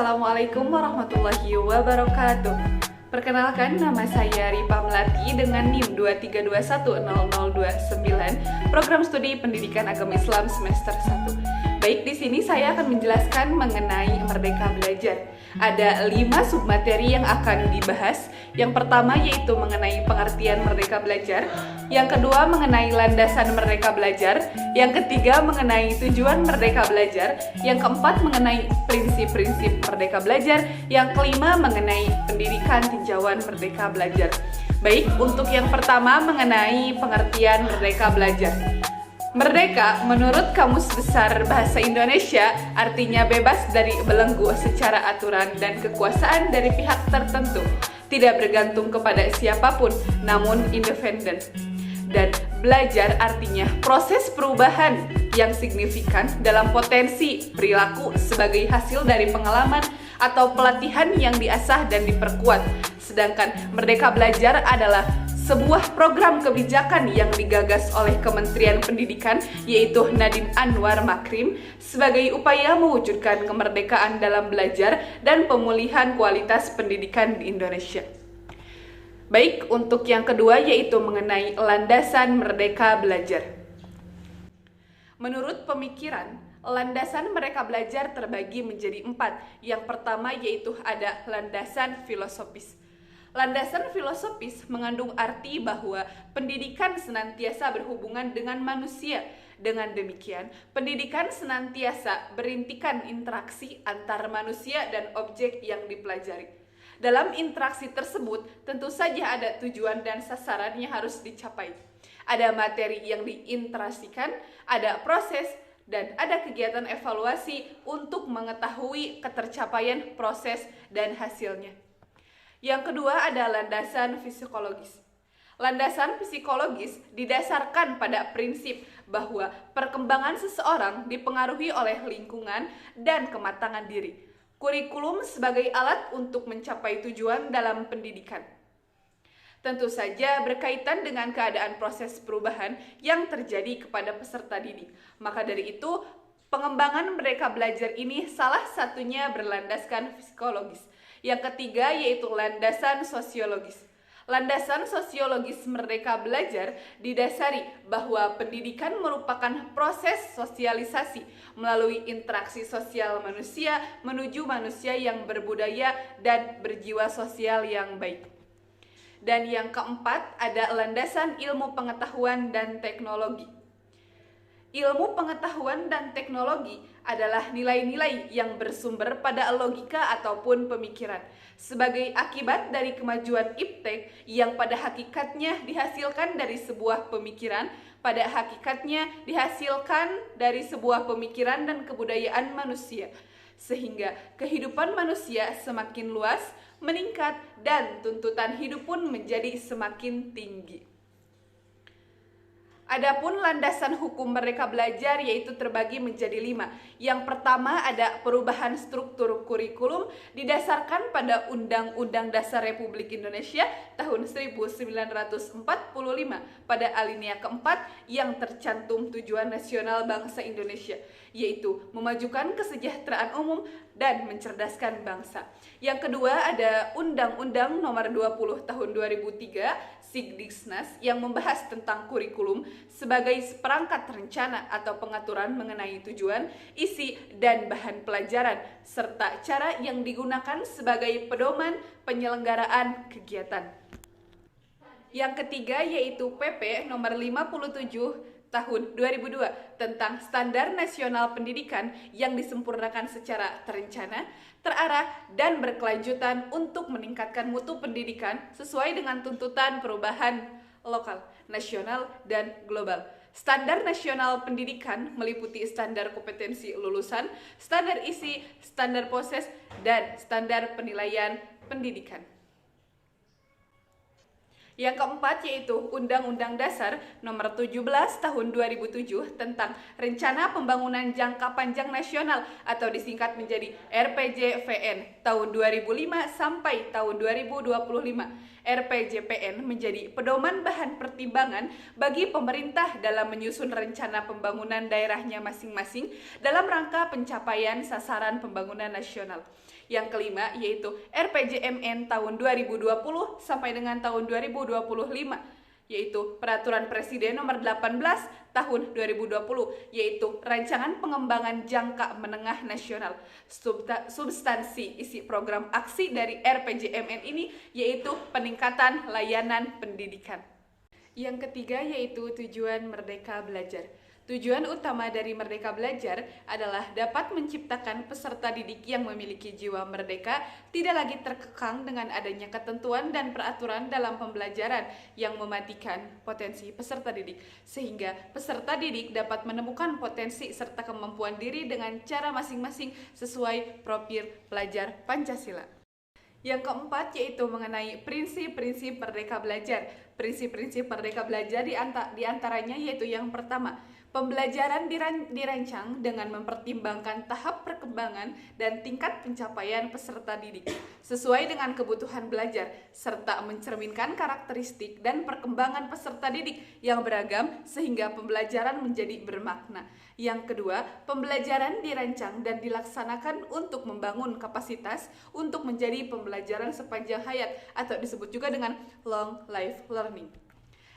Assalamualaikum warahmatullahi wabarakatuh. Perkenalkan, nama saya Ripa Melati dengan NIM 232100229, Program Studi Pendidikan Agama Islam semester 1. Baik, di sini saya akan menjelaskan mengenai Merdeka Belajar. Ada 5 submateri yang akan dibahas. Yang pertama yaitu mengenai pengertian Merdeka Belajar. Yang kedua mengenai landasan Merdeka Belajar. Yang ketiga mengenai tujuan Merdeka Belajar. Yang keempat mengenai prinsip-prinsip Merdeka Belajar. Yang kelima mengenai pendidikan tinjauan Merdeka Belajar. Baik, untuk yang pertama mengenai pengertian Merdeka Belajar. Merdeka menurut Kamus Besar Bahasa Indonesia artinya bebas dari belenggu secara aturan dan kekuasaan dari pihak tertentu, tidak bergantung kepada siapapun, namun independen. Dan belajar artinya proses perubahan yang signifikan dalam potensi perilaku sebagai hasil dari pengalaman atau pelatihan yang diasah dan diperkuat. Sedangkan Merdeka Belajar adalah sebuah program kebijakan yang digagas oleh Kementerian Pendidikan, yaitu Nadiem Anwar Makarim, sebagai upaya mewujudkan kemerdekaan dalam belajar dan pemulihan kualitas pendidikan di Indonesia. Baik, untuk yang kedua yaitu mengenai landasan Merdeka Belajar. Menurut pemikiran, landasan Merdeka Belajar terbagi menjadi 4. Yang pertama yaitu ada landasan filosofis. Landasan filosofis mengandung arti bahwa pendidikan senantiasa berhubungan dengan manusia. Dengan demikian, pendidikan senantiasa berintikan interaksi antar manusia dan objek yang dipelajari. Dalam interaksi tersebut, tentu saja ada tujuan dan sasaran yang harus dicapai. Ada materi yang diinteraksikan, ada proses, dan ada kegiatan evaluasi untuk mengetahui ketercapaian proses dan hasilnya. Yang kedua ada landasan psikologis. Landasan psikologis didasarkan pada prinsip bahwa perkembangan seseorang dipengaruhi oleh lingkungan dan kematangan diri. Kurikulum sebagai alat untuk mencapai tujuan dalam pendidikan. Tentu saja berkaitan dengan keadaan proses perubahan yang terjadi kepada peserta didik. Maka dari itu, pengembangan Merdeka Belajar ini salah satunya berlandaskan psikologis. Yang ketiga yaitu landasan sosiologis. Landasan sosiologis Merdeka Belajar didasari bahwa pendidikan merupakan proses sosialisasi melalui interaksi sosial manusia menuju manusia yang berbudaya dan berjiwa sosial yang baik. Dan yang keempat ada landasan ilmu pengetahuan dan teknologi. Ilmu pengetahuan dan teknologi adalah nilai-nilai yang bersumber pada logika ataupun pemikiran sebagai akibat dari kemajuan iptek yang pada hakikatnya dihasilkan dari sebuah pemikiran, dan kebudayaan manusia, sehingga kehidupan manusia semakin luas, meningkat, dan tuntutan hidup pun menjadi semakin tinggi. Adapun landasan hukum Merdeka Belajar yaitu terbagi menjadi 5. Yang pertama ada perubahan struktur kurikulum didasarkan pada Undang-Undang Dasar Republik Indonesia tahun 1945 pada alinea keempat yang tercantum tujuan nasional bangsa Indonesia, yaitu memajukan kesejahteraan umum dan mencerdaskan bangsa. Yang kedua ada Undang-Undang Nomor 20 Tahun 2003 Sigdisnas yang membahas tentang kurikulum sebagai seperangkat rencana atau pengaturan mengenai tujuan, isi, dan bahan pelajaran, serta cara yang digunakan sebagai pedoman penyelenggaraan kegiatan. Yang ketiga yaitu PP Nomor 57 Tahun 2002 tentang Standar Nasional Pendidikan yang disempurnakan secara terencana, terarah, dan berkelanjutan untuk meningkatkan mutu pendidikan sesuai dengan tuntutan perubahan lokal, nasional, dan global. Standar Nasional Pendidikan meliputi standar kompetensi lulusan, standar isi, standar proses, dan standar penilaian pendidikan. Yang keempat yaitu Undang-Undang Dasar Nomor 17 Tahun 2007 tentang Rencana Pembangunan Jangka Panjang Nasional atau disingkat menjadi RPJPN tahun 2005 sampai tahun 2025. RPJPN menjadi pedoman bahan pertimbangan bagi pemerintah dalam menyusun rencana pembangunan daerahnya masing-masing dalam rangka pencapaian sasaran pembangunan nasional. Yang kelima yaitu RPJMN tahun 2020 sampai dengan tahun 2025, yaitu Peraturan Presiden Nomor 18 Tahun 2020, yaitu Rancangan Pengembangan Jangka Menengah Nasional. Substansi isi program aksi dari RPJMN ini yaitu peningkatan layanan pendidikan. Yang ketiga yaitu tujuan Merdeka Belajar. Tujuan utama dari Merdeka Belajar adalah dapat menciptakan peserta didik yang memiliki jiwa merdeka, tidak lagi terkekang dengan adanya ketentuan dan peraturan dalam pembelajaran yang mematikan potensi peserta didik, sehingga peserta didik dapat menemukan potensi serta kemampuan diri dengan cara masing-masing sesuai profil pelajar Pancasila. Yang keempat yaitu mengenai prinsip-prinsip Merdeka Belajar. Prinsip-prinsip Merdeka Belajar diantaranya yaitu yang pertama, pembelajaran dirancang dengan mempertimbangkan tahap perkembangan dan tingkat pencapaian peserta didik sesuai dengan kebutuhan belajar, serta mencerminkan karakteristik dan perkembangan peserta didik yang beragam sehingga pembelajaran menjadi bermakna. Yang kedua, pembelajaran dirancang dan dilaksanakan untuk membangun kapasitas untuk menjadi pembelajaran sepanjang hayat atau disebut juga dengan long life learning.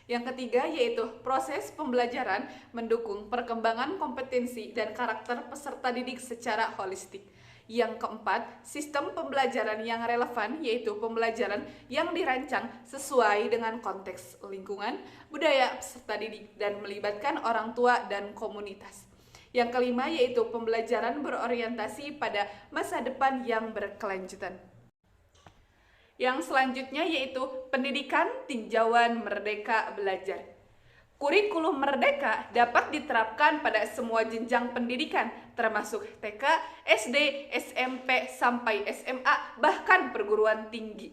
Yang ketiga yaitu proses pembelajaran mendukung perkembangan kompetensi dan karakter peserta didik secara holistik. Yang keempat, sistem pembelajaran yang relevan yaitu pembelajaran yang dirancang sesuai dengan konteks lingkungan, budaya peserta didik dan melibatkan orang tua dan komunitas. Yang kelima yaitu pembelajaran berorientasi pada masa depan yang berkelanjutan. Yang selanjutnya yaitu pendidikan tinjauan Merdeka Belajar. Kurikulum Merdeka dapat diterapkan pada semua jenjang pendidikan, termasuk TK, SD, SMP, sampai SMA, bahkan perguruan tinggi.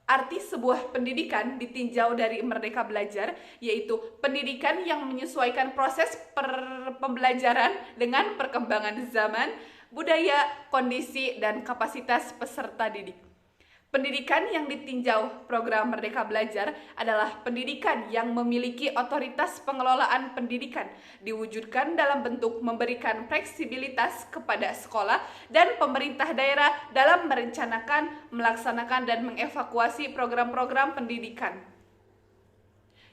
Arti sebuah pendidikan ditinjau dari Merdeka Belajar, yaitu pendidikan yang menyesuaikan proses pembelajaran dengan perkembangan zaman, budaya, kondisi, dan kapasitas peserta didik. Pendidikan yang ditinjau program Merdeka Belajar adalah pendidikan yang memiliki otoritas pengelolaan pendidikan, diwujudkan dalam bentuk memberikan fleksibilitas kepada sekolah dan pemerintah daerah dalam merencanakan, melaksanakan, dan mengevakuasi program-program pendidikan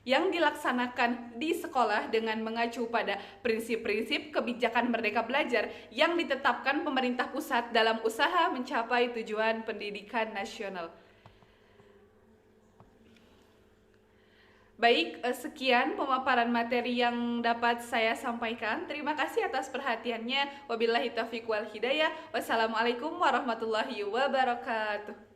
yang dilaksanakan di sekolah dengan mengacu pada prinsip-prinsip kebijakan Merdeka Belajar yang ditetapkan pemerintah pusat dalam usaha mencapai tujuan pendidikan nasional. Baik, sekian pemaparan materi yang dapat saya sampaikan. Terima kasih atas perhatiannya. Wabillahi taufiq wal hidayah. Wassalamualaikum warahmatullahi wabarakatuh.